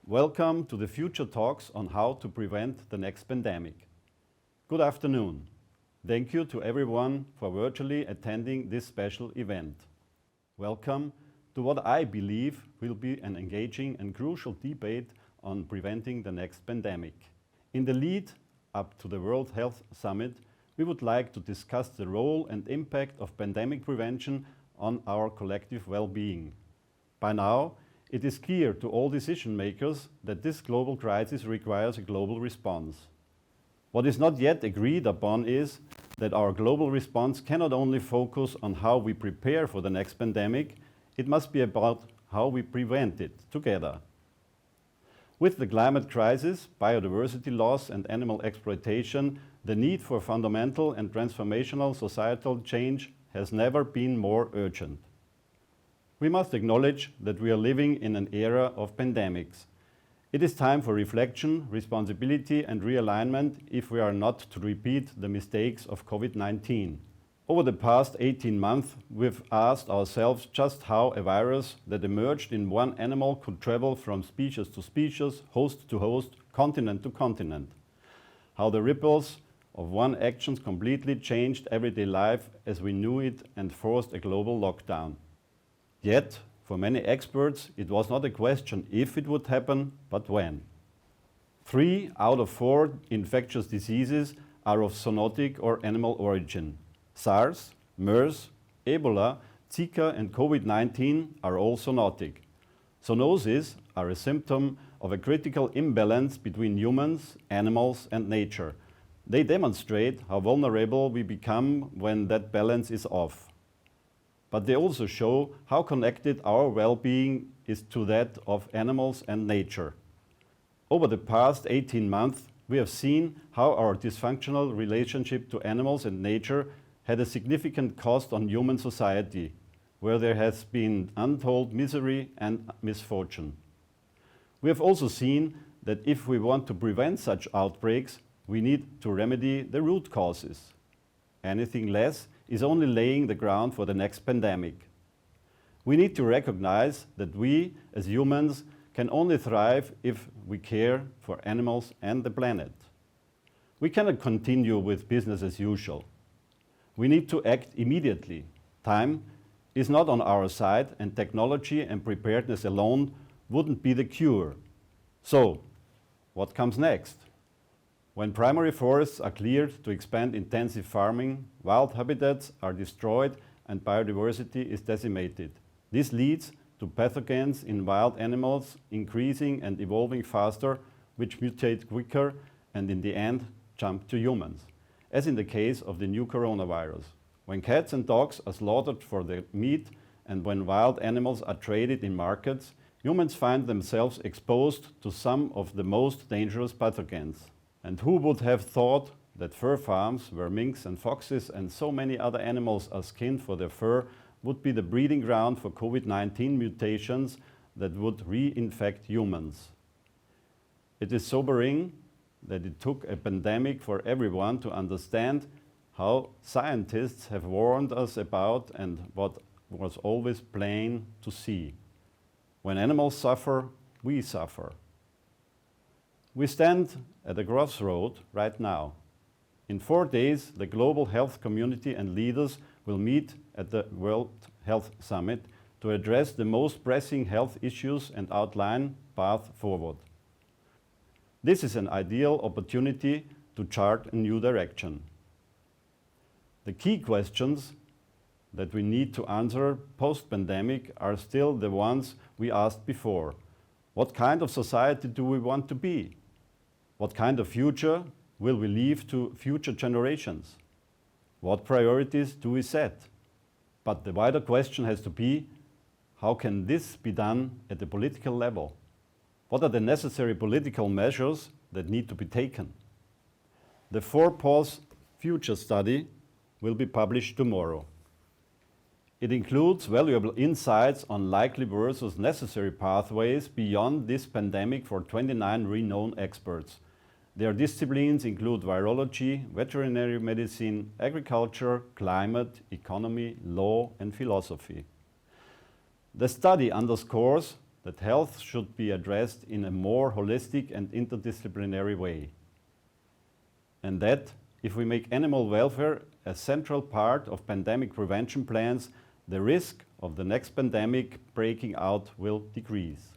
Welcome to the future talks on how to prevent the next pandemic. Good afternoon. Thank you to everyone for virtually attending this special event. Welcome to what I believe will be an engaging and crucial debate on preventing the next pandemic. In the lead up to the World Health Summit, we would like to discuss the role and impact of pandemic prevention on our collective well-being. By now, it is clear to all decision makers that this global crisis requires a global response. What is not yet agreed upon is that our global response cannot only focus on how we prepare for the next pandemic, it must be about how we prevent it together. With the climate crisis, biodiversity loss and animal exploitation, the need for fundamental and transformational societal change has never been more urgent. We must acknowledge that we are living in an era of pandemics. It is time for reflection, responsibility and realignment if we are not to repeat the mistakes of COVID-19. Over the past 18 months, we've asked ourselves just how a virus that emerged in one animal could travel from species to species, host to host, continent to continent. How the ripples of one action completely changed everyday life as we knew it and forced a global lockdown. Yet, for many experts, it was not a question if it would happen, but when. 3 out of 4 infectious diseases are of zoonotic or animal origin. SARS, MERS, Ebola, Zika and COVID-19 are all zoonotic. Zoonoses are a symptom of a critical imbalance between humans, animals and nature. They demonstrate how vulnerable we become when that balance is off. But they also show how connected our well-being is to that of animals and nature. Over the past 18 months, we have seen how our dysfunctional relationship to animals and nature had a significant cost on human society, where there has been untold misery and misfortune. We have also seen that if we want to prevent such outbreaks, we need to remedy the root causes. Anything less is only laying the ground for the next pandemic. We need to recognize that we, as humans, can only thrive if we care for animals and the planet. We cannot continue with business as usual. We need to act immediately. Time is not on our side, and technology and preparedness alone wouldn't be the cure. So, what comes next? When primary forests are cleared to expand intensive farming, wild habitats are destroyed and biodiversity is decimated. This leads to pathogens in wild animals increasing and evolving faster, which mutate quicker and in the end jump to humans, as in the case of the new coronavirus. When cats and dogs are slaughtered for their meat and when wild animals are traded in markets, humans find themselves exposed to some of the most dangerous pathogens. And who would have thought that fur farms, where minks and foxes and so many other animals are skinned for their fur, would be the breeding ground for COVID-19 mutations that would reinfect humans? It is sobering that it took a pandemic for everyone to understand how scientists have warned us about and what was always plain to see. When animals suffer, we suffer. We stand at a crossroad right now. In 4 days, the global health community and leaders will meet at the World Health Summit to address the most pressing health issues and outline path forward. This is an ideal opportunity to chart a new direction. The key questions that we need to answer post-pandemic are still the ones we asked before. What kind of society do we want to be? What kind of future will we leave to future generations? What priorities do we set? But the wider question has to be, how can this be done at the political level? What are the necessary political measures that need to be taken? The 4 PAWS future study will be published tomorrow. It includes valuable insights on likely versus necessary pathways beyond this pandemic for 29 renowned experts. Their disciplines include virology, veterinary medicine, agriculture, climate, economy, law, and philosophy. The study underscores that health should be addressed in a more holistic and interdisciplinary way. And that if we make animal welfare a central part of pandemic prevention plans, the risk of the next pandemic breaking out will decrease.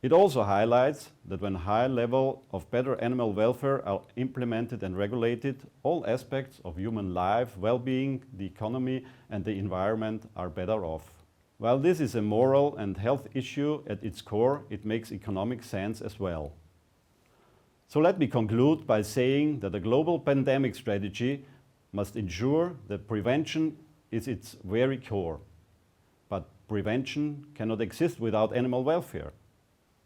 It also highlights that when high level of better animal welfare are implemented and regulated, all aspects of human life, well-being, the economy and the environment are better off. While this is a moral and health issue at its core, it makes economic sense as well. So let me conclude by saying that a global pandemic strategy must ensure that prevention is its very core. But prevention cannot exist without animal welfare.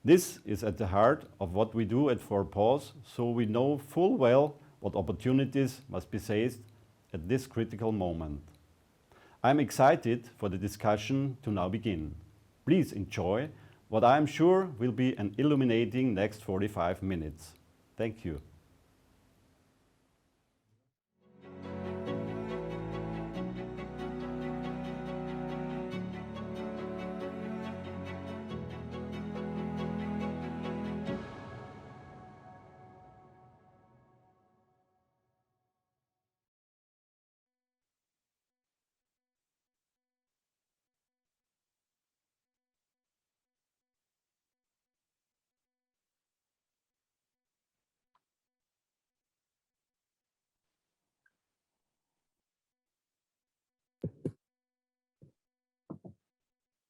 This is at the heart of what we do at PAWS, so we know full well what opportunities must be seized at this critical moment. I'm excited for the discussion to now begin. Please enjoy what I am sure will be an illuminating next 45 minutes. Thank you.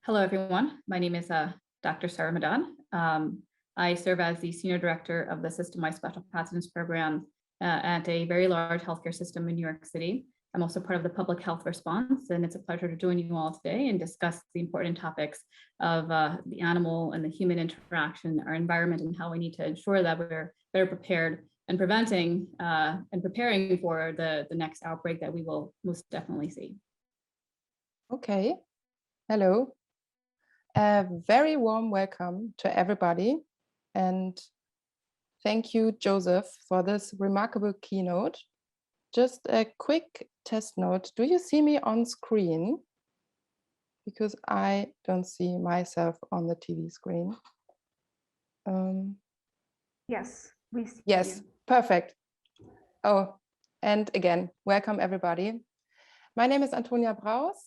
Hello, everyone. My name is Dr. Syra Madad. I serve as the Senior Director of the System-Wide Special Pathogens Program at a very large healthcare system in New York City. I'm also part of the public health response, and it's a pleasure to join you all today and discuss the important topics of the animal and the human interaction, our environment, and how we need to ensure that we're better prepared and preventing and preparing for the next outbreak that we will most definitely see. Okay, hello. A very warm welcome to everybody, and thank you, Joseph, for this remarkable keynote. Just a quick test note. Do you see me on screen? Because I don't see myself on the TV screen. Yes, we see Yes, you. perfect. Oh, and again, welcome everybody. My name is Antonia Braus.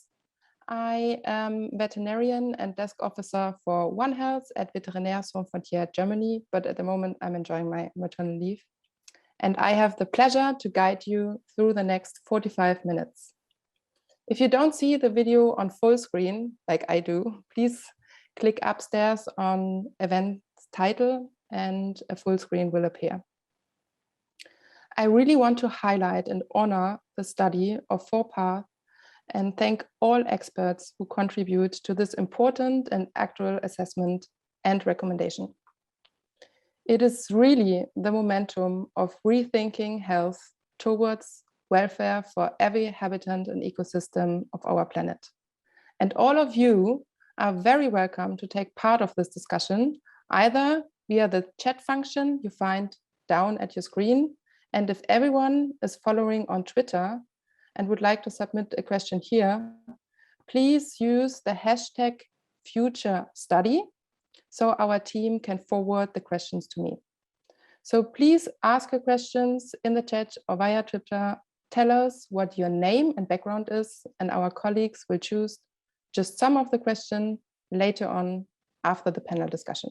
I am veterinarian and desk officer for One Health at Vétérinaires Sans Frontières Germany, but at the moment I'm enjoying my maternal leave. And I have the pleasure to guide you through the next 45 minutes. If you don't see the video on full screen, like I do, please click upstairs on event title and a full screen will appear. I really want to highlight and honor the study of 4PATH and thank all experts who contribute to this important and actual assessment and recommendation. It is really the momentum of rethinking health towards welfare for every habitant and ecosystem of our planet. And all of you are very welcome to take part of this discussion, either via the chat function you find down at your screen. And if everyone is following on Twitter and would like to submit a question here, please use the hashtag #FutureStudy so our team can forward the questions to me. So please ask your questions in the chat or via Twitter. Tell us what your name and background is, and our colleagues will choose just some of the questions later on after the panel discussion.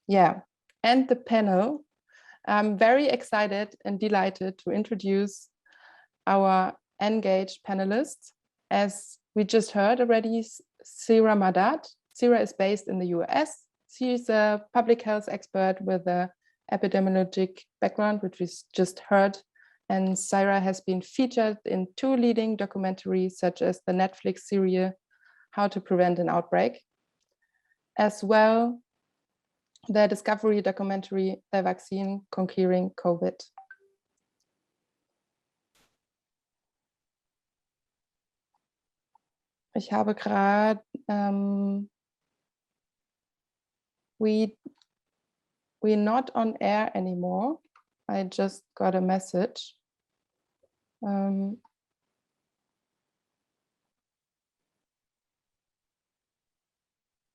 Yeah, and the panel, I'm very excited and delighted to introduce our engaged panelists. As we just heard already, Syra Madad. Syra is based in the US. She's a public health expert with a epidemiologic background, which we just heard. And Syra has been featured in 2 leading documentaries, such as the Netflix series, How to Prevent an Outbreak, as well the Discovery documentary, The Vaccine Conquering COVID. Ich habe gerade, we're not on air anymore. I just got a message.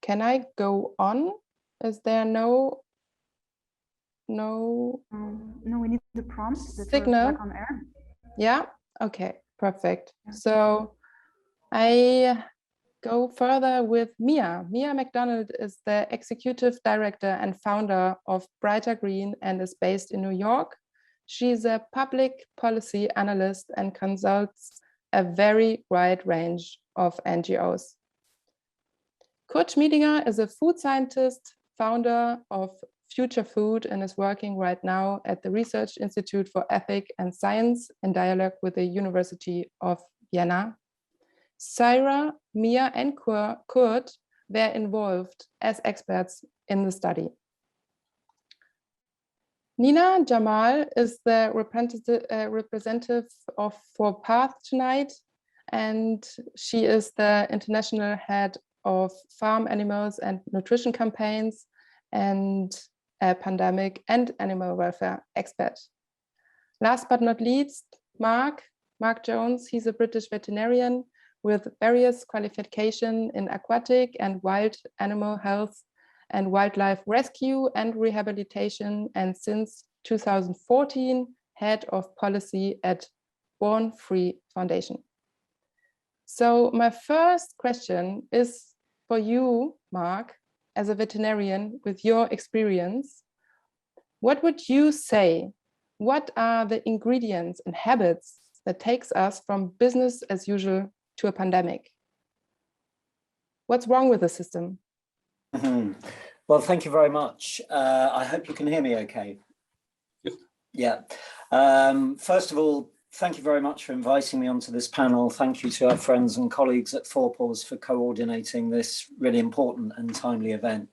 can I go on? Is there no No, we need the prompt that signal? we're back on air. Yeah, okay, perfect. Yeah. So I go further with Mia. Mia McDonald is the executive director and founder of Brighter Green and is based in New York. She's a public policy analyst and consults a very wide range of NGOs. Kurt Schmiedinger is a food scientist, founder of Future Food, and is working right now at the Research Institute for Ethics and Science in dialogue with the University of Vienna. Syra, Mia, and Kurt were involved as experts in the study. Nina Jamal is the representative for PAWS tonight, and she is the international head of farm animals and nutrition campaigns and a pandemic and animal welfare expert. Last but not least, Mark Jones. He's a British veterinarian with various qualifications in aquatic and wild animal health and wildlife rescue and rehabilitation, and since 2014, head of policy at Born Free Foundation. So my first question is for you, Mark, as a veterinarian with your experience. What would you say? What are the ingredients and habits that takes us from business as usual to a pandemic? What's wrong with the system? Well, thank you very much. I hope you can hear me okay. Yes. Yeah. First of all, thank you very much for inviting me onto this panel. Thank you to our friends and colleagues at PAWS for coordinating this really important and timely event.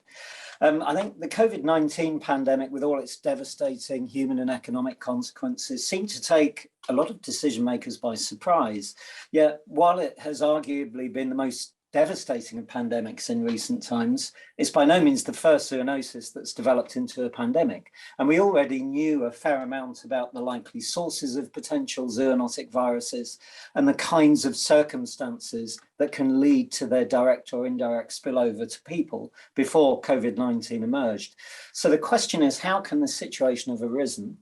I think the COVID-19 pandemic, with all its devastating human and economic consequences, seemed to take a lot of decision makers by surprise. Yet, while it has arguably been the most devastating of pandemics in recent times, it's by no means the first zoonosis that's developed into a pandemic. And we already knew a fair amount about the likely sources of potential zoonotic viruses and the kinds of circumstances that can lead to their direct or indirect spillover to people before COVID-19 emerged. So the question is, how can this situation have arisen?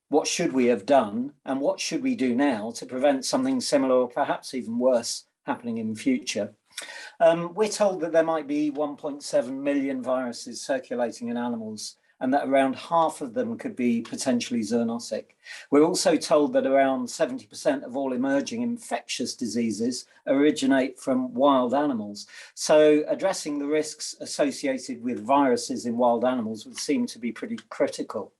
What should we have done? And what should we do now to prevent something similar or perhaps even worse happening in future? We're told that there might be 1.7 million viruses circulating in animals and that around half of them could be potentially zoonotic. We're also told that around 70% of all emerging infectious diseases originate from wild animals. So addressing the risks associated with viruses in wild animals would seem to be pretty critical.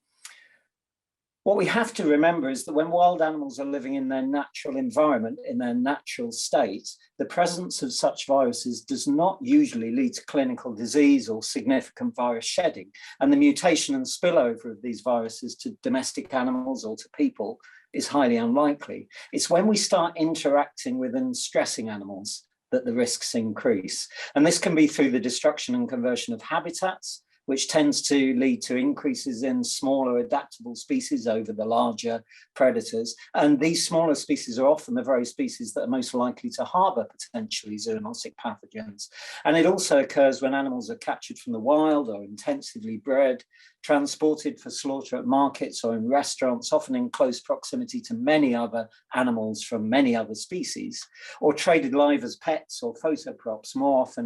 What we have to remember is that when wild animals are living in their natural environment, in their natural state, the presence of such viruses does not usually lead to clinical disease or significant virus shedding. And the mutation and spillover of these viruses to domestic animals or to people is highly unlikely. It's when we start interacting with and stressing animals that the risks increase. And this can be through the destruction and conversion of habitats, which tends to lead to increases in smaller adaptable species over the larger predators. And these smaller species are often the very species that are most likely to harbour potentially zoonotic pathogens. And it also occurs when animals are captured from the wild or intensively bred, transported for slaughter at markets or in restaurants, often in close proximity to many other animals from many other species, or traded live as pets or photo props, more often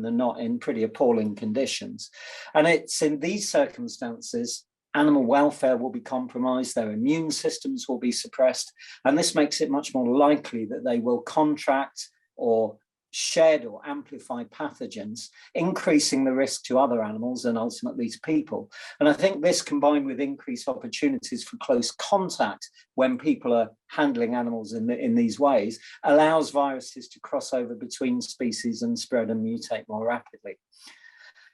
than not in pretty appalling conditions. And it's in these circumstances, animal welfare will be compromised, their immune systems will be suppressed, and this makes it much more likely that they will contract or shed or amplify pathogens, increasing the risk to other animals and ultimately to people. And I think this, combined with increased opportunities for close contact when people are handling animals in these ways, allows viruses to cross over between species and spread and mutate more rapidly.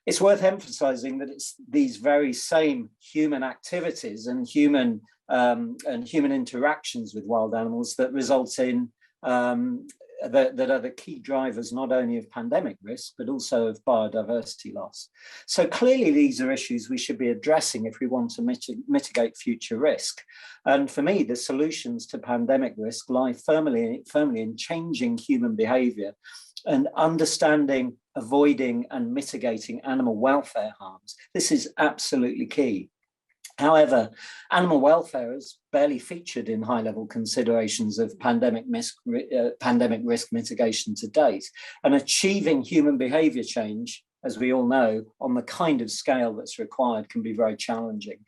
It's worth emphasizing that it's these very same human activities and human interactions with wild animals that result in that are the key drivers not only of pandemic risk, but also of biodiversity loss. So clearly these are issues we should be addressing if we want to mitigate future risk. And for me, the solutions to pandemic risk lie firmly in changing human behavior and understanding avoiding and mitigating animal welfare harms. This is absolutely key. However, animal welfare is barely featured in high-level considerations of pandemic risk mitigation to date, and achieving human behaviour change, as we all know, on the kind of scale that's required can be very challenging.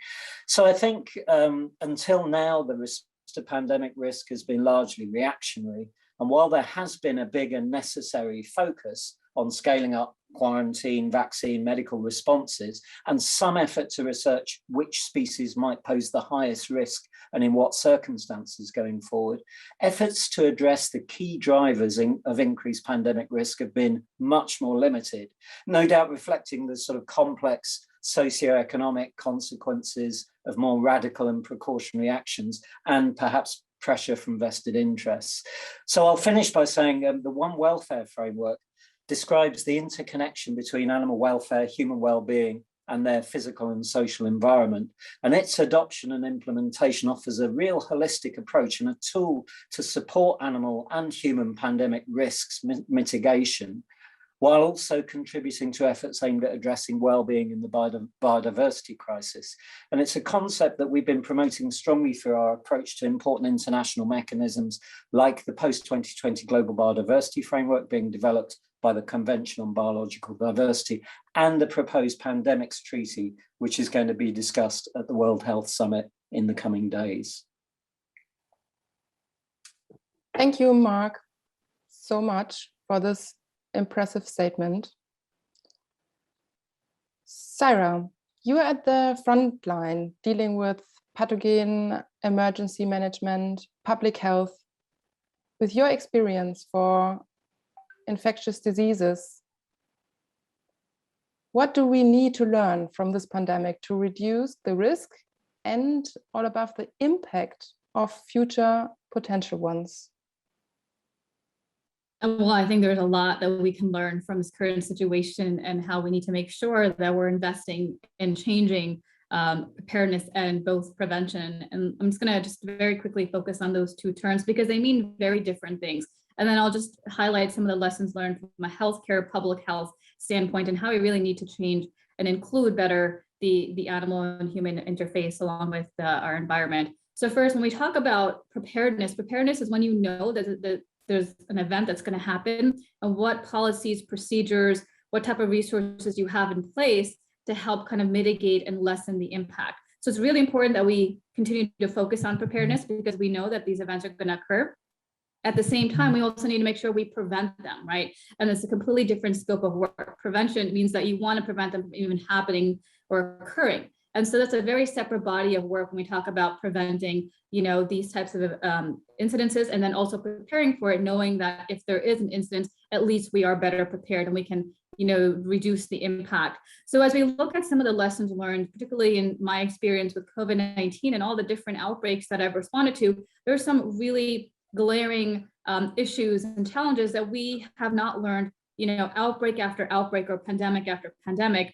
So I think until now, the response to pandemic risk has been largely reactionary. And while there has been a big and necessary focus on scaling up quarantine, vaccine, medical responses, and some effort to research which species might pose the highest risk and in what circumstances going forward, efforts to address the key drivers of increased pandemic risk have been much more limited, no doubt reflecting the sort of complex socioeconomic consequences of more radical and precautionary actions, and perhaps pressure from vested interests. So I'll finish by saying the One Welfare framework describes the interconnection between animal welfare, human well-being, and their physical and social environment. And its adoption and implementation offers a real holistic approach and a tool to support animal and human pandemic risks mitigation, while also contributing to efforts aimed at addressing well-being in the biodiversity crisis. And it's a concept that we've been promoting strongly through our approach to important international mechanisms like the post-2020 Global Biodiversity Framework being developed by the Convention on Biological Diversity, and the proposed Pandemics Treaty, which is going to be discussed at the World Health Summit in the coming days. Thank you, Mark, so much for this impressive statement. Syra, you are at the front line dealing with pathogen, emergency management, public health. With your experience for infectious diseases, what do we need to learn from this pandemic to reduce the risk and all above the impact of future potential ones? Well, I think there's a lot that we can learn from this current situation and how we need to make sure that we're investing in changing preparedness and both prevention. And I'm just going to just very quickly focus on those two terms because they mean very different things. And then I'll just highlight some of the lessons learned from a healthcare, public health standpoint and how we really need to change and include better the animal and human interface along with our environment. So first, when we talk about preparedness is when you know that there's an event that's going to happen and what policies, procedures, what type of resources you have in place to help kind of mitigate and lessen the impact. So it's really important that we continue to focus on preparedness because we know that these events are going to occur. At the same time, we also need to make sure we prevent them, right? And it's a completely different scope of work. Prevention means that you want to prevent them from even happening or occurring. And so that's a very separate body of work when we talk about preventing, these types of incidences, and then also preparing for it, knowing that if there is an incident, at least we are better prepared and we can, reduce the impact. So as we look at some of the lessons learned, particularly in my experience with COVID-19 and all the different outbreaks that I've responded to, there's some really glaring issues and challenges that we have not learned, outbreak after outbreak or pandemic after pandemic.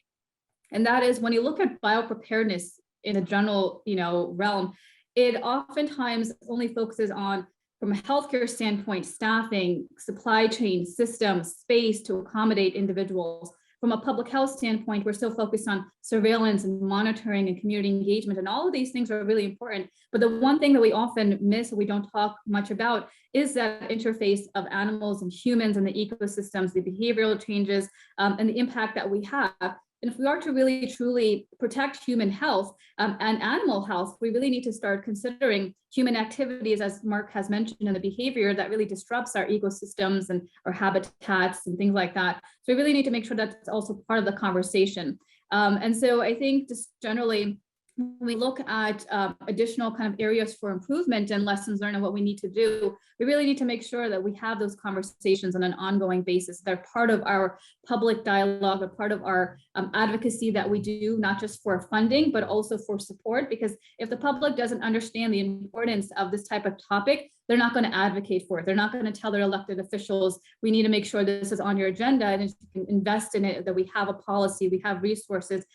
And that is when you look at biopreparedness in a general, realm, it oftentimes only focuses on, from a healthcare standpoint, staffing, supply chain, systems, space to accommodate individuals. From a public health standpoint, we're still focused on surveillance and monitoring and community engagement, and all of these things are really important. But the one thing that we often miss, or we don't talk much about, is that interface of animals and humans and the ecosystems, the behavioral changes, and the impact that we have. And if we are to really truly protect human health and animal health, we really need to start considering human activities, as Mark has mentioned, and the behavior that really disrupts our ecosystems and our habitats and things like that. So we really need to make sure that's also part of the conversation. And so I think just generally, when we look at additional kind of areas for improvement and lessons learned and what we need to do, we really need to make sure that we have those conversations on an ongoing basis. They're part of our public dialogue, a part of our advocacy that we do, not just for funding, but also for support. Because if the public doesn't understand the importance of this type of topic, they're not going to advocate for it. They're not going to tell their elected officials, we need to make sure this is on your agenda and you can invest in it, that we have a policy, we have resources.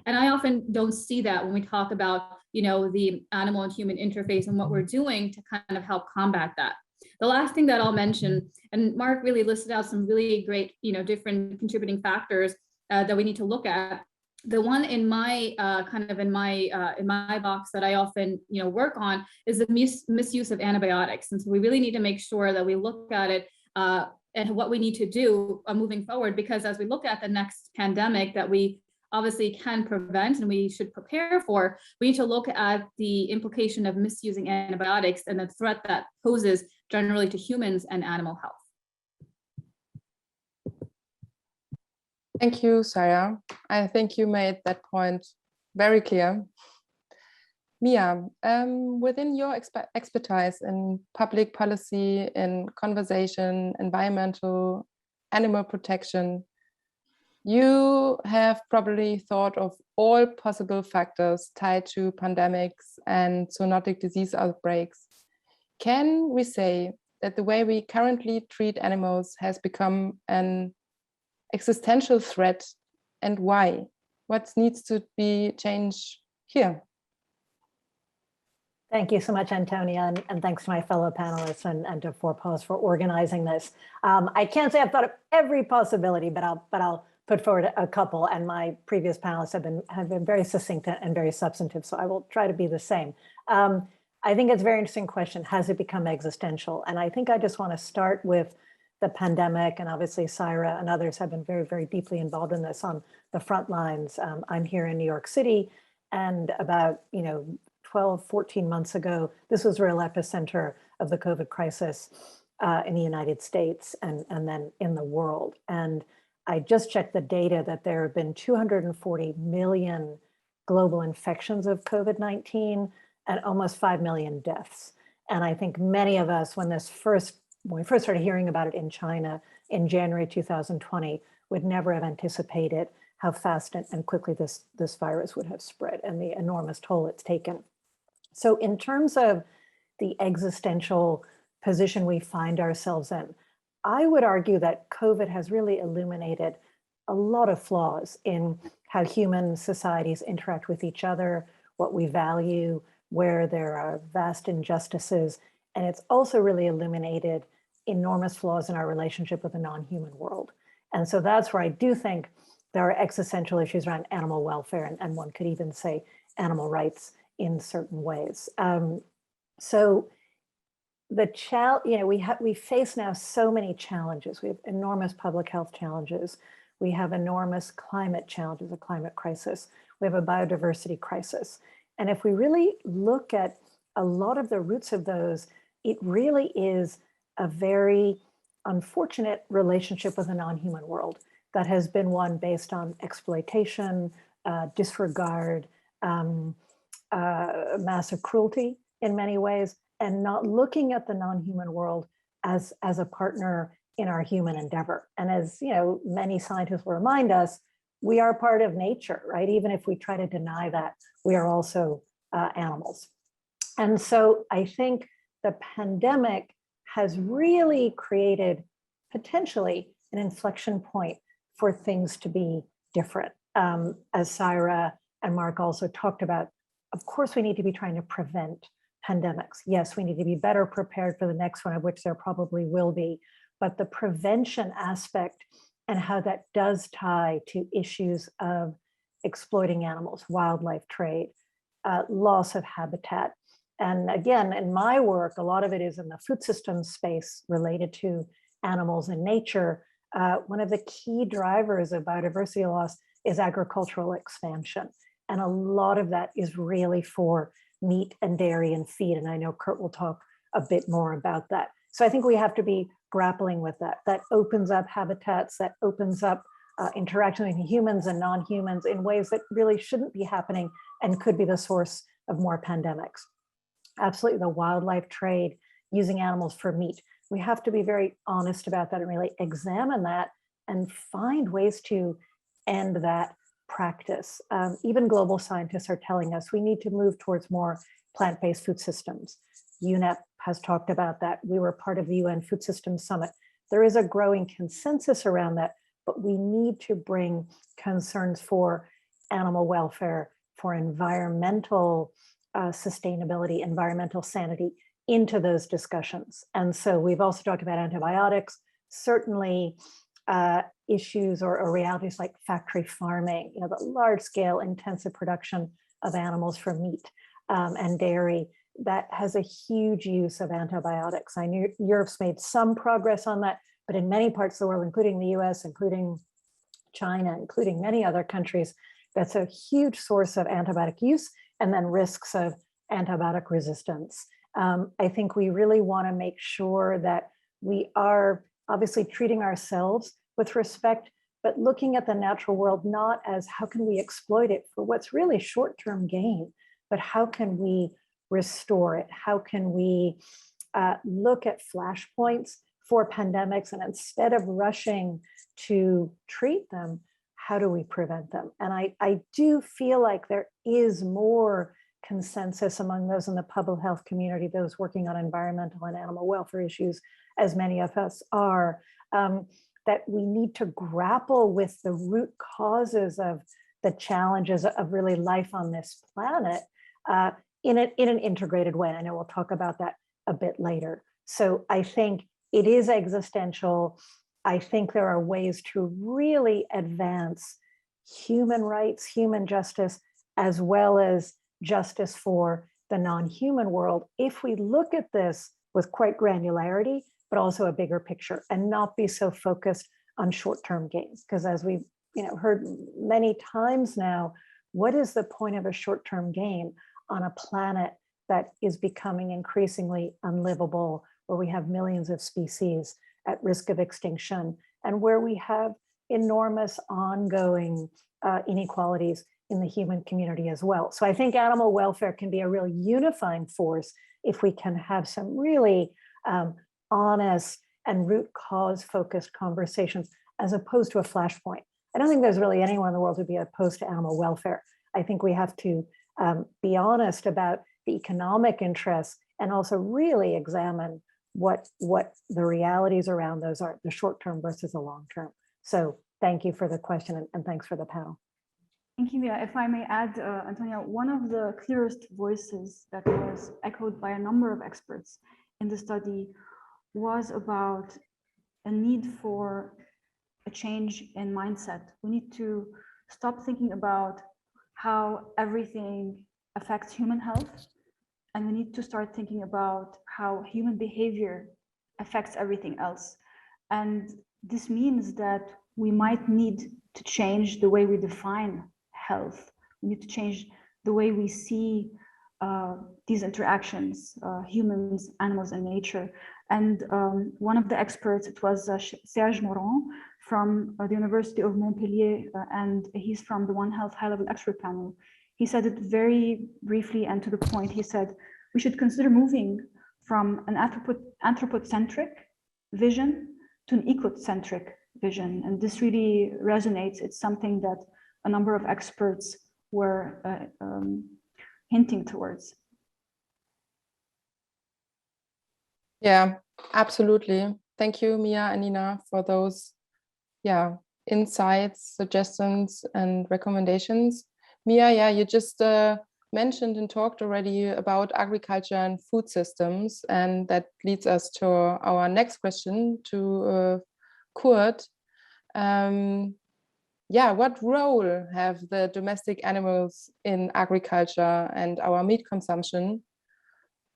And I often don't see that when we talk about, the animal and human interface and what we're doing to kind of help combat that. The last thing that I'll mention, and Mark really listed out some really great, different contributing factors that we need to look at. The one in my in my box that I often work on is the misuse of antibiotics, and so we really need to make sure that we look at it and what we need to do moving forward, because as we look at the next pandemic that we obviously can prevent and we should prepare for, we need to look at the implication of misusing antibiotics and the threat that poses generally to humans and animal health. Thank you, Syra. I think you made that point very clear. Mia, within your expertise in public policy, in conservation, environmental, animal protection, you have probably thought of all possible factors tied to pandemics and zoonotic disease outbreaks. Can we say that the way we currently treat animals has become an existential threat, and why? What needs to be changed here? Thank you so much, Antonia, and thanks to my fellow panelists and to PAWS for organizing this. I can't say I've thought of every possibility, but I'll put forward a couple, and my previous panelists have been very succinct and very substantive, so I will try to be the same. I think it's a very interesting question. Has it become existential? And I think I just want to start with the pandemic, and obviously Syra and others have been very, very deeply involved in this on the front lines. I'm here in New York City, and about 12, 14 months ago, this was a real epicenter of the COVID crisis in the United States and then in the world. And I just checked the data that there have been 240 million global infections of COVID-19 and almost 5 million deaths. And I think many of us, when we first started hearing about it in China in January 2020, would never have anticipated how fast and quickly this virus would have spread and the enormous toll it's taken. So in terms of the existential position we find ourselves in, I would argue that COVID has really illuminated a lot of flaws in how human societies interact with each other, what we value, where there are vast injustices. And it's also really illuminated enormous flaws in our relationship with the non-human world. And so that's where I do think there are existential issues around animal welfare, and one could even say animal rights in certain ways. So the we face now so many challenges. We have enormous public health challenges. We have enormous climate challenges, a climate crisis. We have a biodiversity crisis. And if we really look at a lot of the roots of those, it really is a very unfortunate relationship with the non-human world that has been one based on exploitation, disregard, massive cruelty in many ways, and not looking at the non-human world as a partner in our human endeavor. And as many scientists will remind us, we are part of nature, right? Even if we try to deny that, we are also animals. And so I think the pandemic has really created potentially an inflection point for things to be different. As Syra and Mark also talked about, of course, we need to be trying to prevent pandemics. Yes, we need to be better prepared for the next one, of which there probably will be. But the prevention aspect and how that does tie to issues of exploiting animals, wildlife trade, loss of habitat. And again, in my work, a lot of it is in the food system space related to animals and nature. One of the key drivers of biodiversity loss is agricultural expansion. And a lot of that is really for meat and dairy and feed. And I know Kurt will talk a bit more about that. So I think we have to be grappling with that. That opens up habitats, that opens up interaction between humans and non-humans in ways that really shouldn't be happening and could be the source of more pandemics. Absolutely, the wildlife trade, using animals for meat. We have to be very honest about that and really examine that and find ways to end that practice. Even global scientists are telling us we need to move towards more plant-based food systems. UNEP has talked about that. We were part of the UN Food Systems Summit. There is a growing consensus around that, but we need to bring concerns for animal welfare, for environmental sustainability, environmental sanity into those discussions. And so we've also talked about antibiotics, certainly issues or realities like factory farming, the large scale intensive production of animals for meat and dairy that has a huge use of antibiotics. I know Europe's made some progress on that, but in many parts of the world, including the US, including China, including many other countries, that's a huge source of antibiotic use and then risks of antibiotic resistance. I think we really want to make sure that we are obviously treating ourselves with respect, but looking at the natural world not as how can we exploit it for what's really short-term gain, but how can we restore it? How can we look at flashpoints for pandemics, and instead of rushing to treat them, how do we prevent them? And I do feel like there is more consensus among those in the public health community, those working on environmental and animal welfare issues, as many of us are, that we need to grapple with the root causes of the challenges of really life on this planet in an integrated way. I know we'll talk about that a bit later. So I think it is existential. I think there are ways to really advance human rights, human justice, as well as justice for the non-human world, if we look at this with quite granularity, but also a bigger picture, and not be so focused on short-term gains. Because as we've heard many times now, what is the point of a short-term gain on a planet that is becoming increasingly unlivable, where we have millions of species at risk of extinction, and where we have enormous ongoing inequalities in the human community as well. So I think animal welfare can be a real unifying force if we can have some really honest and root cause focused conversations, as opposed to a flashpoint. I don't think there's really anyone in the world who'd be opposed to animal welfare. I think we have to be honest about the economic interests and also really examine what the realities around those are, the short term versus the long term. So thank you for the question, and thanks for the panel. Thank you, Mia. If I may add, Antonia, one of the clearest voices that was echoed by a number of experts in the study was about a need for a change in mindset. We need to stop thinking about how everything affects human health, and we need to start thinking about how human behavior affects everything else. And this means that we might need to change the way we define health. We need to change the way we see these interactions, humans, animals, and nature. And one of the experts, it was Serge Moran from the University of Montpellier, and he's from the One Health high-level expert panel. He said it very briefly and to the point. He said, we should consider moving from an anthropocentric vision to an ecocentric vision. And this really resonates. It's something that a number of experts were hinting towards. Yeah, absolutely. Thank you, Mia and Nina, for those insights, suggestions, and recommendations. Mia, you just mentioned and talked already about agriculture and food systems, and that leads us to our next question to Kurt. What role have the domestic animals in agriculture and our meat consumption?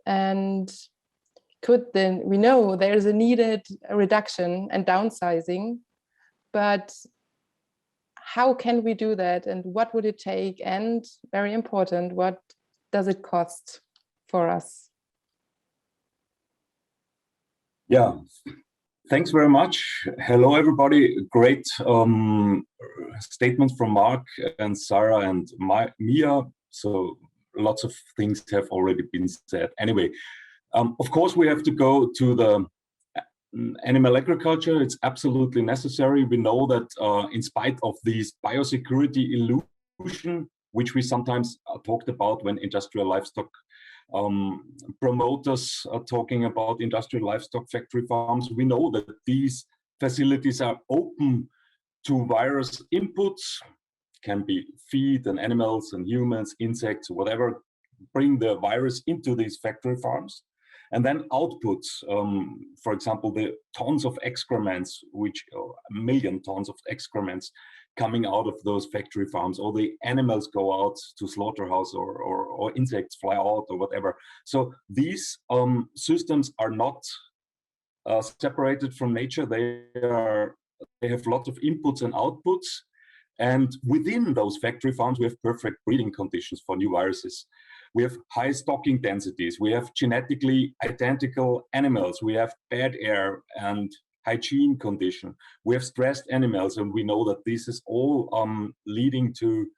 And we know there's a needed reduction and downsizing, but how can we do that, and what would it take? And very important, what does it cost for us? Yeah, thanks very much. Hello, everybody. Great statements from Mark and Syra and Mia. So lots of things have already been said. Anyway, of course, we have to go to the animal agriculture. It's absolutely necessary. We know that in spite of these biosecurity illusion, which we sometimes talked about when industrial livestock promoters are talking about industrial livestock factory farms, we know that these facilities are open to virus inputs, can be feed and animals and humans, insects, whatever, bring the virus into these factory farms. And then outputs, for example, the tons of excrements, which a million tons of excrements coming out of those factory farms, or the animals go out to slaughterhouse, or insects fly out, or whatever. So these systems are not separated from nature. They have lots of inputs and outputs. And within those factory farms, we have perfect breeding conditions for new viruses. We have high stocking densities. We have genetically identical animals. We have bad air and hygiene condition. We have stressed animals, and we know that this is all leading to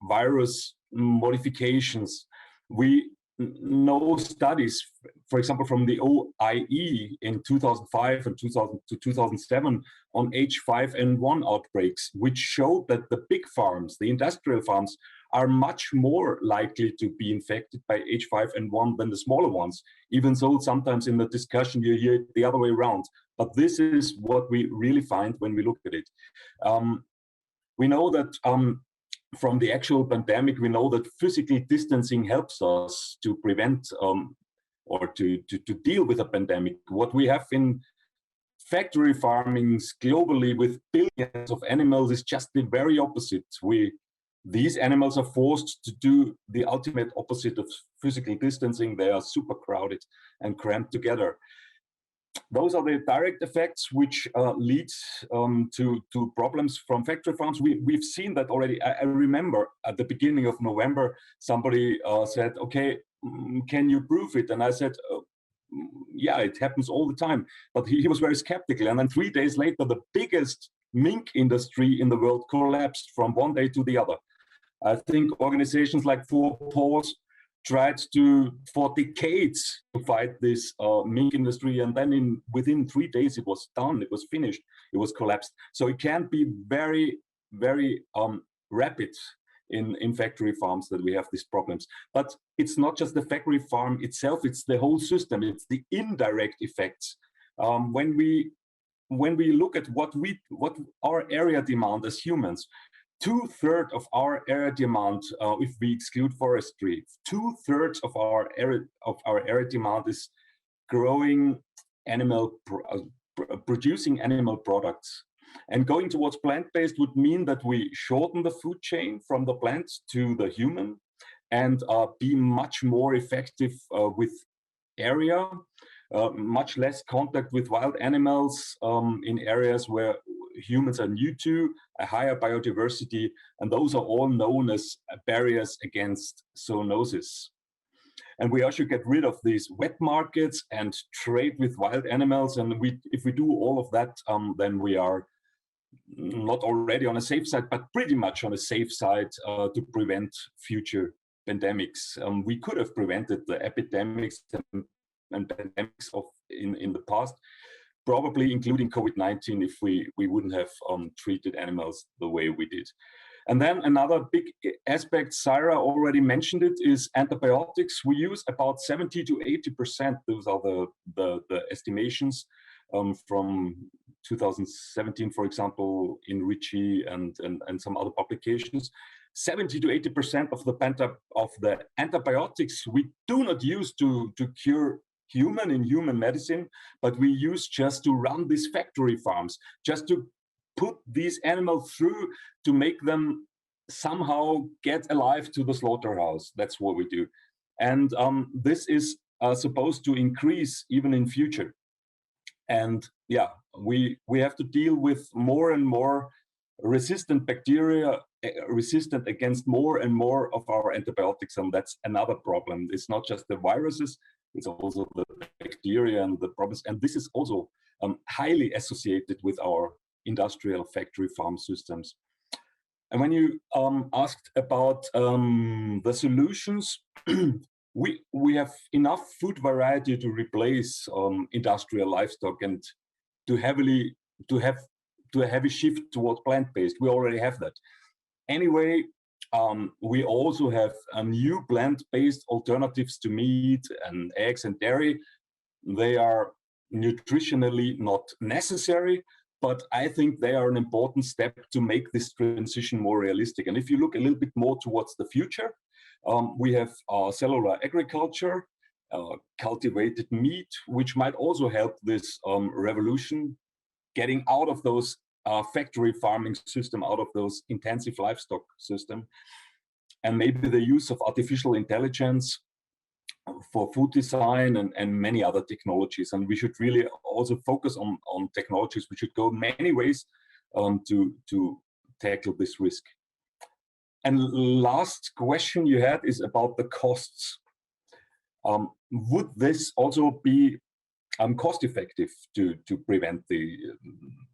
virus modifications. We know studies, for example, from the OIE in 2005 and 2000 to 2007 on H5N1 outbreaks, which showed that the big farms, the industrial farms, are much more likely to be infected by H5N1 than the smaller ones. Even so, sometimes in the discussion you hear it the other way around. But this is what we really find when we look at it. We know that from the actual pandemic, we know that physical distancing helps us to prevent or to deal with a pandemic. What we have in factory farmings globally with billions of animals is just the very opposite. These animals are forced to do the ultimate opposite of physical distancing. They are super crowded and cramped together. Those are the direct effects which lead to problems from factory farms. We've seen that already. I remember at the beginning of November, somebody said, okay, can you prove it? And I said, yeah, it happens all the time. But he was very skeptical. And then 3 days later, the biggest mink industry in the world collapsed from one day to the other. I think organizations like PAWS tried for decades to fight this mink industry, and then within 3 days it was done, it was finished, it was collapsed. So it can be very, very rapid in factory farms that we have these problems. But it's not just the factory farm itself, it's the whole system, it's the indirect effects. When we look at what our area demand as humans, 2/3 of our area demand, if we exclude forestry, 2/3 of our area demand is growing producing animal products. And going towards plant-based would mean that we shorten the food chain from the plant to the human and be much more effective with area, much less contact with wild animals in areas where humans are new to, a higher biodiversity, and those are all known as barriers against zoonosis. And we also get rid of these wet markets and trade with wild animals. And if we do all of that, then we are not already on a safe side, but pretty much on a safe side to prevent future pandemics. We could have prevented the epidemics and pandemics in the past, probably including COVID-19, if we wouldn't have treated animals the way we did. And then another big aspect, Syra already mentioned it, is antibiotics. We use about 70 to 80%, those are the estimations from 2017, for example, in Ricci and some other publications. 70 to 80% of the antibiotics we do not use to cure human medicine, but we use just to run these factory farms, just to put these animals through to make them somehow get alive to the slaughterhouse. That's what we do. And this is supposed to increase even in future. And yeah, we have to deal with more and more resistant bacteria, resistant against more and more of our antibiotics, and that's another problem. It's not just the viruses, it's also the bacteria and the problems. And this is also highly associated with our industrial factory farm systems. And when you asked about the solutions, we have enough food variety to replace industrial livestock and to have a heavy shift towards plant-based. We already have that. Anyway, we also have new plant-based alternatives to meat and eggs and dairy. They are nutritionally not necessary, but I think they are an important step to make this transition more realistic. And if you look a little bit more towards the future, we have cellular agriculture, cultivated meat, which might also help this revolution, getting out of those factory farming system, out of those intensive livestock system, and maybe the use of artificial intelligence for food design and many other technologies. And we should really also focus on technologies. We should go many ways to tackle this risk. And last question you had is about the costs. Would this also be cost effective to prevent the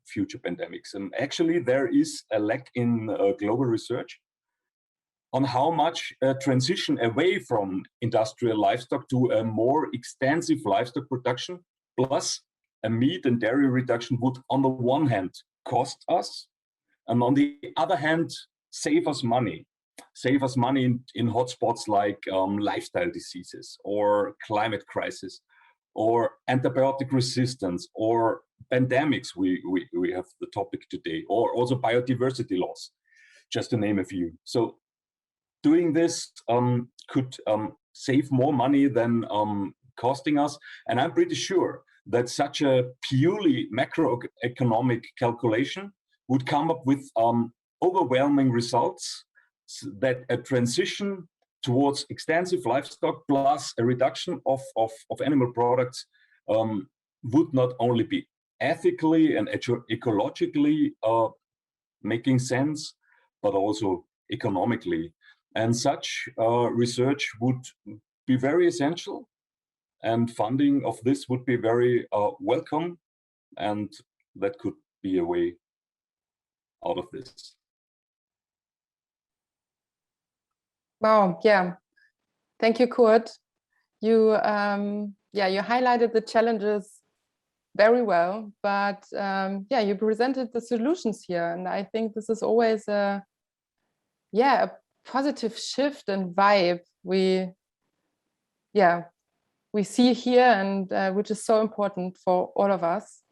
future pandemics? And actually there is a lack in global research on how much a transition away from industrial livestock to a more extensive livestock production plus a meat and dairy reduction would on the one hand cost us, and on the other hand save us money in hotspots like lifestyle diseases or climate crisis or antibiotic resistance or pandemics, we have the topic today, or also biodiversity loss, just to name a few. So doing this could save more money than costing us. And I'm pretty sure that such a purely macroeconomic calculation would come up with overwhelming results, that a transition towards extensive livestock plus a reduction of animal products would not only be ethically and ecologically making sense, but also economically. And such research would be very essential, and funding of this would be very welcome, and that could be a way out of this. Wow, yeah. Thank you, Kurt. You you highlighted the challenges very well, but you presented the solutions here, and I think this is always a positive shift and vibe we see here, and which is so important for all of us.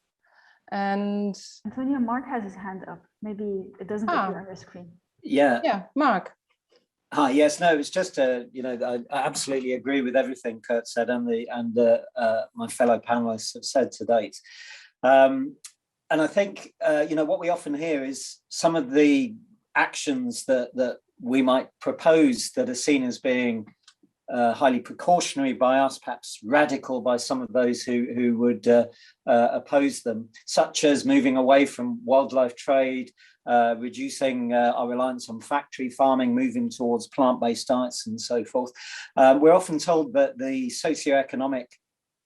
And Antonio, Mark has his hand up. Maybe it doesn't appear on your screen. Yeah, Mark. Hi, yes, no, it's just I absolutely agree with everything Kurt said and my fellow panelists have said to date. And I think what we often hear is some of the actions that we might propose that are seen as being highly precautionary by us, perhaps radical by some of those who would oppose them, such as moving away from wildlife trade, reducing our reliance on factory farming, moving towards plant-based diets and so forth. We're often told that the socioeconomic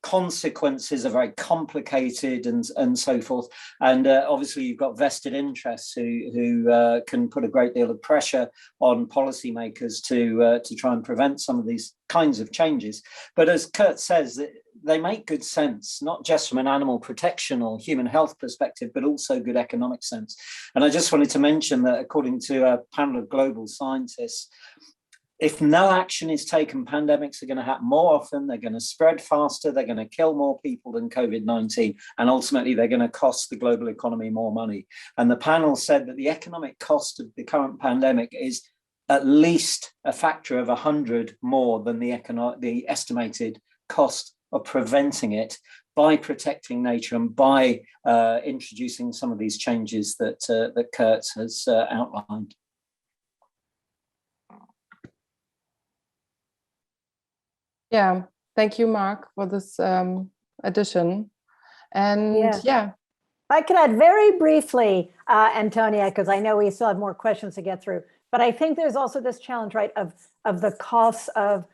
consequences are very complicated and so forth, and obviously you've got vested interests who can put a great deal of pressure on policymakers to try and prevent some of these kinds of changes. But as Kurt says, they make good sense, not just from an animal protection or human health perspective, but also good economic sense. And I just wanted to mention that according to a panel of global scientists, if no action is taken, pandemics are going to happen more often, they're going to spread faster, they're going to kill more people than COVID-19, and ultimately they're going to cost the global economy more money. And the panel said that the economic cost of the current pandemic is at least a factor of 100 more than the estimated cost of preventing it by protecting nature and by introducing some of these changes that Kurt has outlined. Yeah, thank you, Mark, for this addition. And I could add very briefly, Antonia, because I know we still have more questions to get through, but I think there's also this challenge, right, of the costs of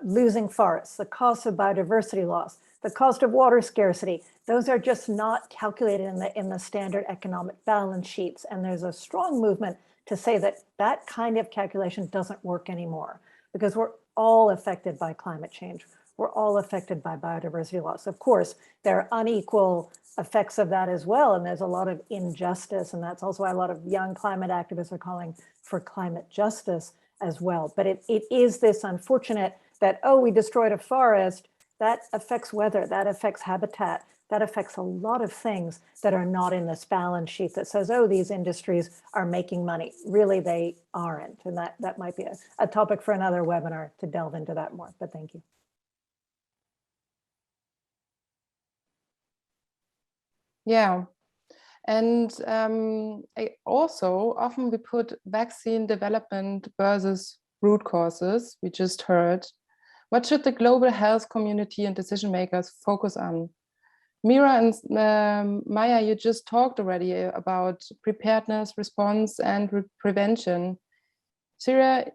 losing forests, the cost of biodiversity loss, the cost of water scarcity. Those are just not calculated in the standard economic balance sheets. And there's a strong movement to say that that kind of calculation doesn't work anymore, because we're all affected by climate change. We're all affected by biodiversity loss. Of course, there are unequal effects of that as well. And there's a lot of injustice. And that's also why a lot of young climate activists are calling for climate justice as well. But it is this unfortunate that, oh, we destroyed a forest, that affects weather, that affects habitat, that affects a lot of things that are not in this balance sheet that says, oh, these industries are making money. Really, they aren't. And that might be a topic for another webinar to delve into that more, but thank you. Yeah. And also often we put vaccine development versus root causes, we just heard. What should the global health community and decision makers focus on? Mira and Maya, you just talked already about preparedness, response, and prevention. Syra,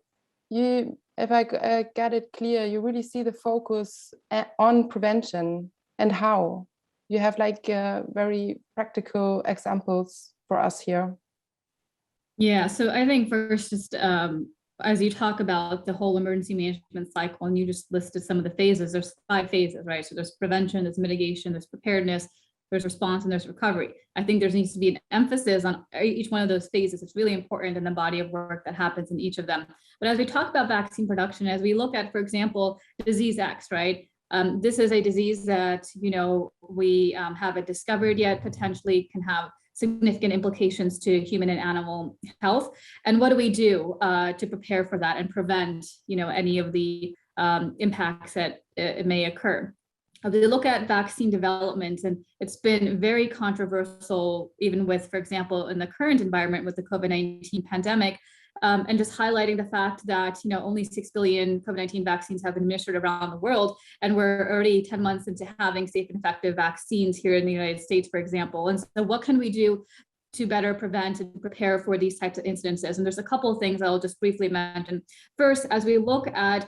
you, if I get it clear, you really see the focus on prevention and how. You have like very practical examples for us here. Yeah, so I think first, just as you talk about the whole emergency management cycle, and you just listed some of the phases, there's 5 phases, right? So there's prevention, there's mitigation, there's preparedness, there's response, and there's recovery. I think there needs to be an emphasis on each one of those phases. It's really important in the body of work that happens in each of them. But as we talk about vaccine production, as we look at, for example, disease X, right? This is a disease that, you know, we haven't discovered yet, potentially can have significant implications to human and animal health. And what do we do to prepare for that and prevent, you know, any of the impacts that it may occur? We look at vaccine development, and it's been very controversial, even with, for example, in the current environment with the COVID-19 pandemic, and just highlighting the fact that, you know, only 6 billion COVID-19 vaccines have been administered around the world, and we're already 10 months into having safe and effective vaccines here in the United States, for example. And so what can we do to better prevent and prepare for these types of incidences? And there's a couple of things I'll just briefly mention. First, as we look at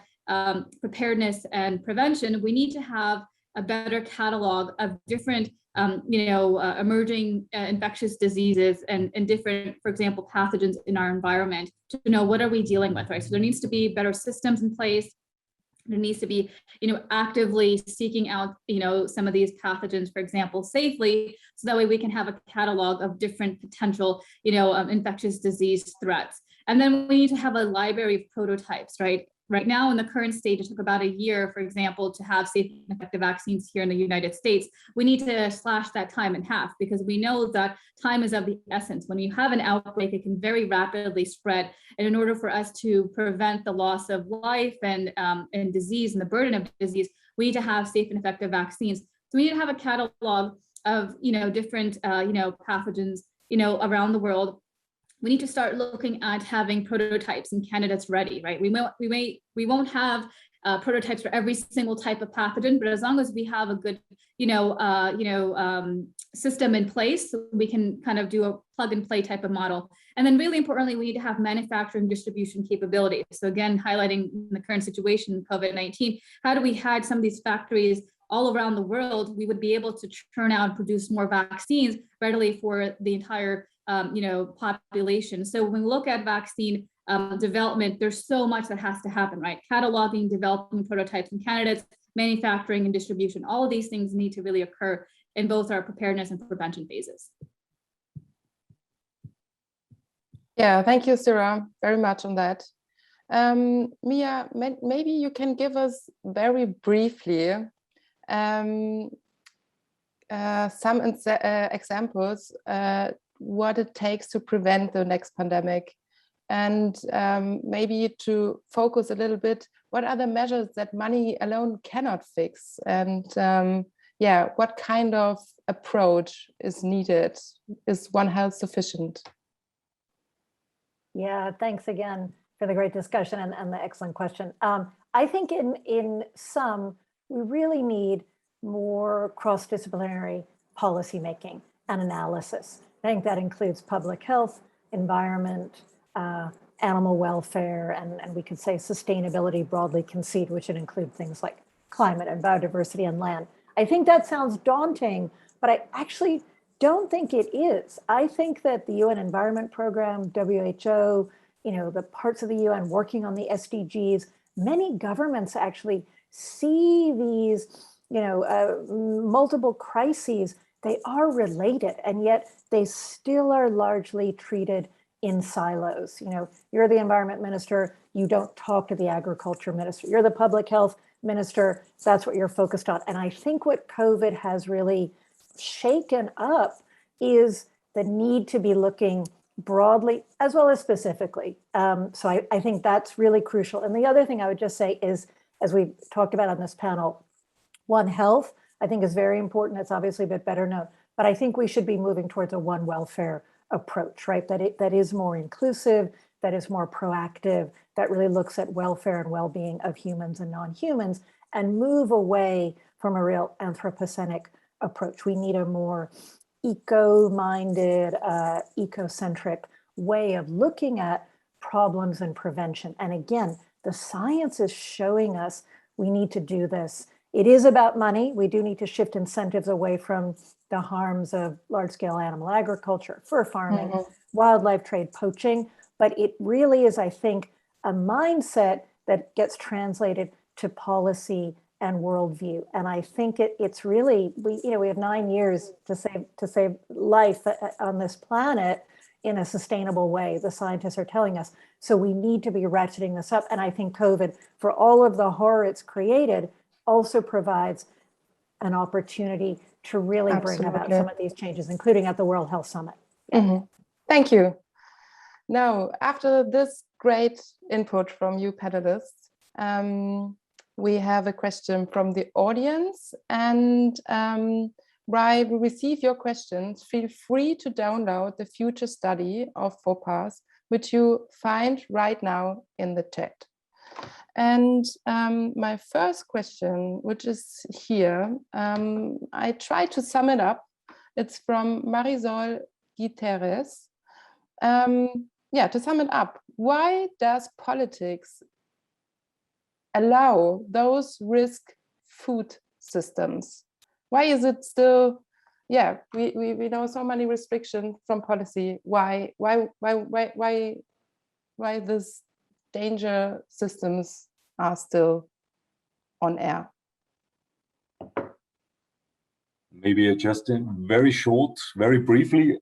preparedness and prevention, we need to have a better catalog of different emerging infectious diseases and different, for example, pathogens in our environment to know what are we dealing with, right? So there needs to be better systems in place. There needs to be, you know, actively seeking out, you know, some of these pathogens, for example, safely, so that way we can have a catalog of different potential, you know, infectious disease threats. And then we need to have a library of prototypes, right? Right now, in the current stage, it took about a year, for example, to have safe and effective vaccines here in the United States. We need to slash that time in half, because we know that time is of the essence. When you have an outbreak, it can very rapidly spread. And in order for us to prevent the loss of life and disease and the burden of disease, we need to have safe and effective vaccines. So we need to have a catalog of, you know, different, pathogens, you know, around the world. We need to start looking at having prototypes and candidates ready, right? We won't have prototypes for every single type of pathogen, but as long as we have a good, system in place, so we can kind of do a plug and play type of model. And then really importantly, we need to have manufacturing distribution capability. So again, highlighting the current situation, COVID-19, how do we have some of these factories all around the world, we would be able to churn out and produce more vaccines readily for the entire population. So when we look at vaccine development, there's so much that has to happen, right? Cataloging, developing prototypes and candidates, manufacturing and distribution, all of these things need to really occur in both our preparedness and prevention phases. Yeah, thank you, Syra, very much on that. Mia, maybe you can give us very briefly some examples what it takes to prevent the next pandemic, and maybe to focus a little bit, what are the measures that money alone cannot fix, and what kind of approach is needed? Is One Health sufficient? Yeah, thanks again for the great discussion and the excellent question. I think in some, we really need more cross-disciplinary policymaking and analysis. I think that includes public health, environment, animal welfare, and we could say sustainability broadly conceived, which would include things like climate and biodiversity and land. I think that sounds daunting, but I actually don't think it is. I think that the UN Environment Program, WHO, the parts of the UN working on the SDGs, many governments actually see these, multiple crises. They are related, and yet they still are largely treated in silos. You're the environment minister, you don't talk to the agriculture minister. You're the public health minister, that's what you're focused on. And I think what COVID has really shaken up is the need to be looking broadly as well as specifically. So I think that's really crucial. And the other thing I would just say is, as we talked about on this panel, One Health, I think is very important. It's obviously a bit better known, But I think we should be moving towards a one welfare approach, right? That is more inclusive, that is more proactive, that really looks at welfare and well-being of humans and non-humans, and move away from a real anthropogenic approach. We need a more eco-minded, ecocentric way of looking at problems and prevention. And again, the science is showing us we need to do this. It is about money. We do need to shift incentives away from the harms of large-scale animal agriculture, fur farming, wildlife trade, poaching. But it really is, I think, a mindset that gets translated to policy and worldview. And I think it's really, we have 9 years to save life on this planet in a sustainable way, the scientists are telling us. So we need to be ratcheting this up. And I think COVID, for all of the horror it's created, also provides an opportunity to really bring about some of these changes, including at the World Health Summit. Thank you. Now, after this great input from you panelists, we have a question from the audience. And while we receive your questions, feel free to download the future study of PAWS, which you find right now in the chat. And my first question, which is here, I try to sum it up. It's from Marisol Guterres. Yeah, to sum it up, why does politics allow those risk food systems? Why is it still, yeah, we know so many restrictions from policy. Why these danger systems are still on air? Maybe just very short, very briefly.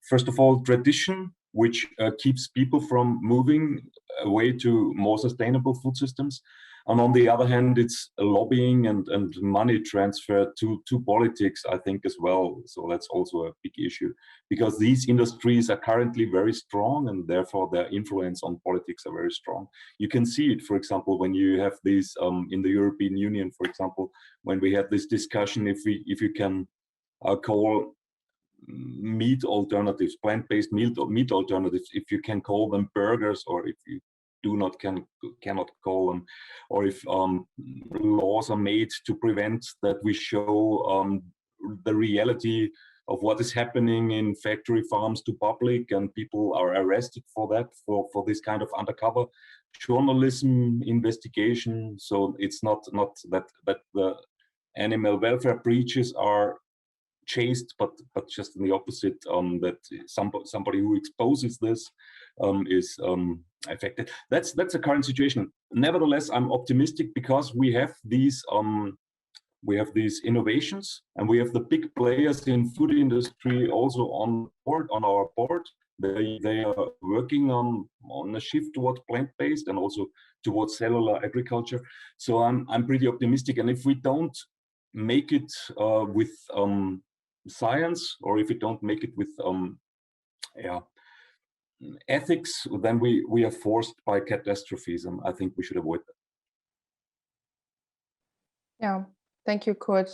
First of all, tradition, which keeps people from moving away to more sustainable food systems. And on the other hand, it's lobbying and money transfer to politics, I think, as well. So that's also a big issue, because these industries are currently very strong, and therefore their influence on politics are very strong. You can see it, for example, when you have these in the European Union, for example, when we had this discussion, if you can call meat alternatives, plant-based meat alternatives, if you can call them burgers, or if you cannot call them, or if laws are made to prevent that we show the reality of what is happening in factory farms to public, and people are arrested for that, for this kind of undercover journalism investigation. So it's not that the animal welfare breaches are chased, but just in the opposite, that somebody who exposes this is affected. That's the current situation. Nevertheless, I'm optimistic, because we have these innovations, and we have the big players in food industry also on our board. They are working on a shift towards plant-based and also towards cellular agriculture. So I'm pretty optimistic. And if we don't make it with science, or if we don't make it with ethics, then we are forced by catastrophes, and I think we should avoid that. Yeah, thank you, Kurt.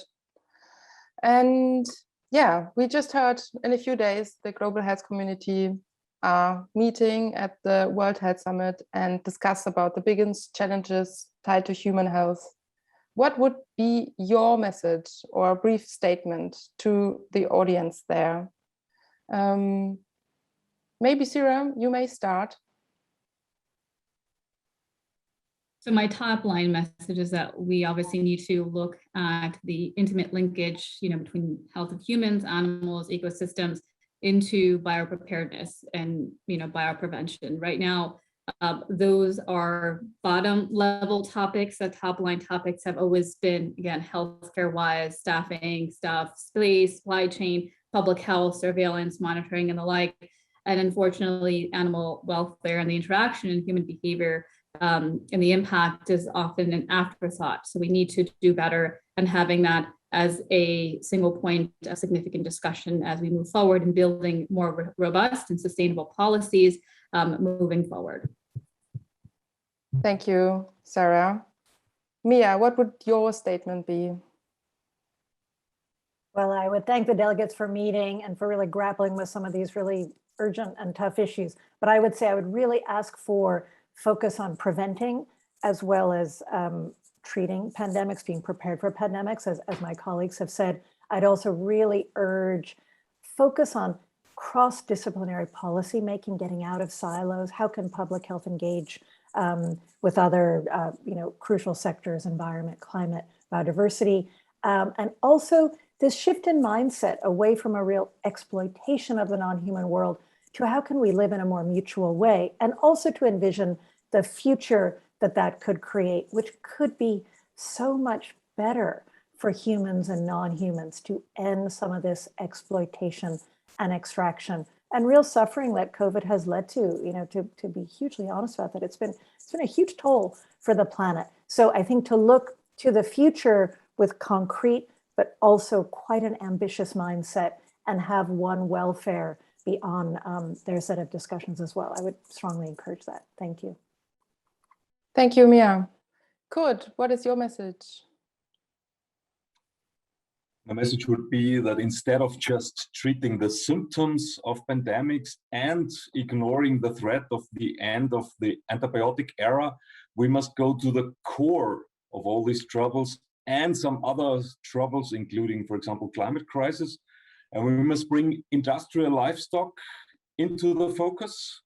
And yeah, we just heard in a few days the global health community are meeting at the World Health Summit and discuss about the biggest challenges tied to human health. What would be your message or a brief statement to the audience there? Maybe Syra, you may start. So my top line message is that we obviously need to look at the intimate linkage, between health of humans, animals, ecosystems, into biopreparedness and, bioprevention. Right now, those are bottom level topics. The top line topics have always been, again, healthcare wise, staffing, stuff, space, supply chain, public health, surveillance, monitoring, and the like. And unfortunately, animal welfare and the interaction in human behavior and the impact is often an afterthought. So we need to do better, and having that as a single point of significant discussion as we move forward in building more robust and sustainable policies moving forward. Thank you, Sarah. Mia, what would your statement be? Well, I would thank the delegates for meeting and for really grappling with some of these really urgent and tough issues. But I would say I would really ask for focus on preventing as well as treating pandemics, being prepared for pandemics, as my colleagues have said. I'd also really urge focus on cross-disciplinary policy making, getting out of silos. How can public health engage with other crucial sectors, environment, climate, biodiversity, and also this shift in mindset away from a real exploitation of the non-human world to how can we live in a more mutual way, and also to envision the future that could create, which could be so much better for humans and non-humans to end some of this exploitation and extraction and real suffering that COVID has led to, to be hugely honest about that. It's been a huge toll for the planet. So I think to look to the future with concrete, but also quite an ambitious mindset and have one welfare be on their set of discussions as well. I would strongly encourage that. Thank you. Thank you, Mia. Kurt, what is your message? My message would be that instead of just treating the symptoms of pandemics and ignoring the threat of the end of the antibiotic era, we must go to the core of all these troubles and some other troubles, including, for example, climate crisis. And we must bring industrial livestock into the focus.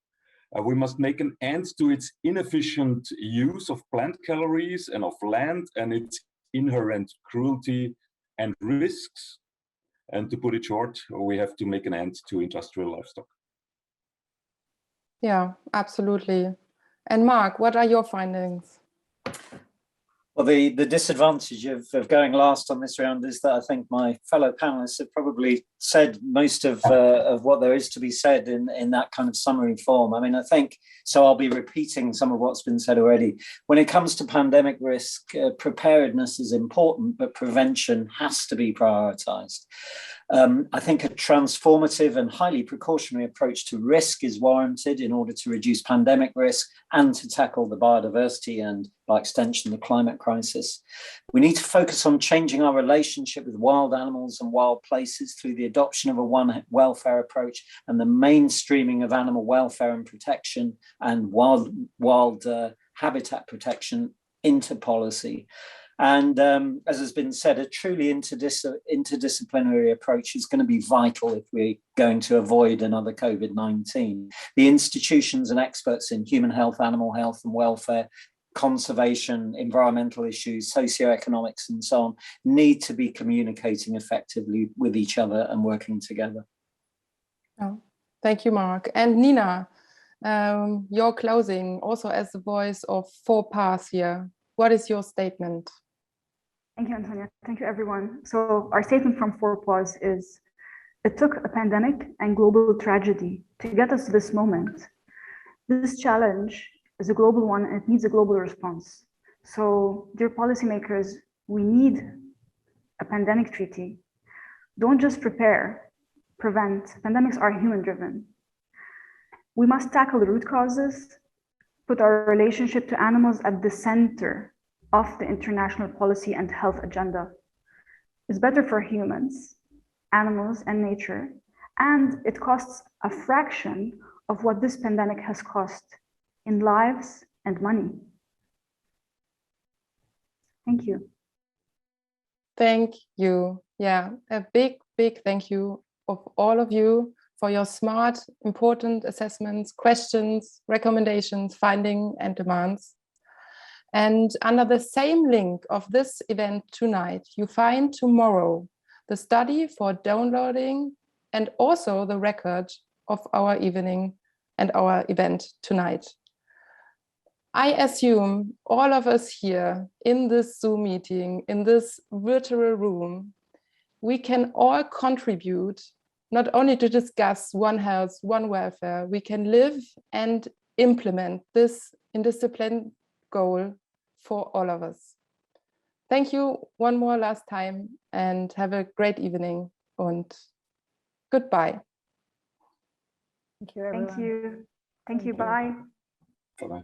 We must make an end to its inefficient use of plant calories and of land and its inherent cruelty and risks. And to put it short, we have to make an end to industrial livestock. Yeah, absolutely. And Mark, what are your findings? Well, the disadvantage of going last on this round is that I think my fellow panelists have probably said most of what there is to be said in that kind of summary form. I mean, I think, so I'll be repeating some of what's been said already. When it comes to pandemic risk, preparedness is important, but prevention has to be prioritized. I think a transformative and highly precautionary approach to risk is warranted in order to reduce pandemic risk and to tackle the biodiversity and, by extension, the climate crisis. We need to focus on changing our relationship with wild animals and wild places through the adoption of a one welfare approach and the mainstreaming of animal welfare and protection and wild habitat protection into policy. And as has been said, a truly interdisciplinary approach is going to be vital if we're going to avoid another COVID-19. The institutions and experts in human health, animal health and welfare, conservation, environmental issues, socioeconomics and so on need to be communicating effectively with each other and working together. Oh, thank you, Mark. And Nina, your closing, also as the voice of 4 PAWS here. What is your statement? Thank you, Antonia. Thank you, everyone. So our statement from 4 PAWS is, it took a pandemic and global tragedy to get us to this moment. This challenge is a global one and it needs a global response. So, dear policymakers, we need a pandemic treaty. Don't just prepare, prevent. Pandemics are human-driven. We must tackle the root causes, put our relationship to animals at the center of the international policy and health agenda. It's better for humans, animals, and nature, and it costs a fraction of what this pandemic has cost in lives and money. Thank you. Thank you. Yeah, a big, big thank you of all of you for your smart, important assessments, questions, recommendations, findings, and demands. And under the same link of this event tonight, you find tomorrow the study for downloading and also the record of our evening and our event tonight. I assume all of us here in this Zoom meeting, in this virtual room, we can all contribute not only to discuss One Health, One Welfare, we can live and implement this indisciplined goal for all of us. Thank you one more last time and have a great evening and goodbye. Thank you, everyone. Thank you. Thank you. Bye. Bye-bye.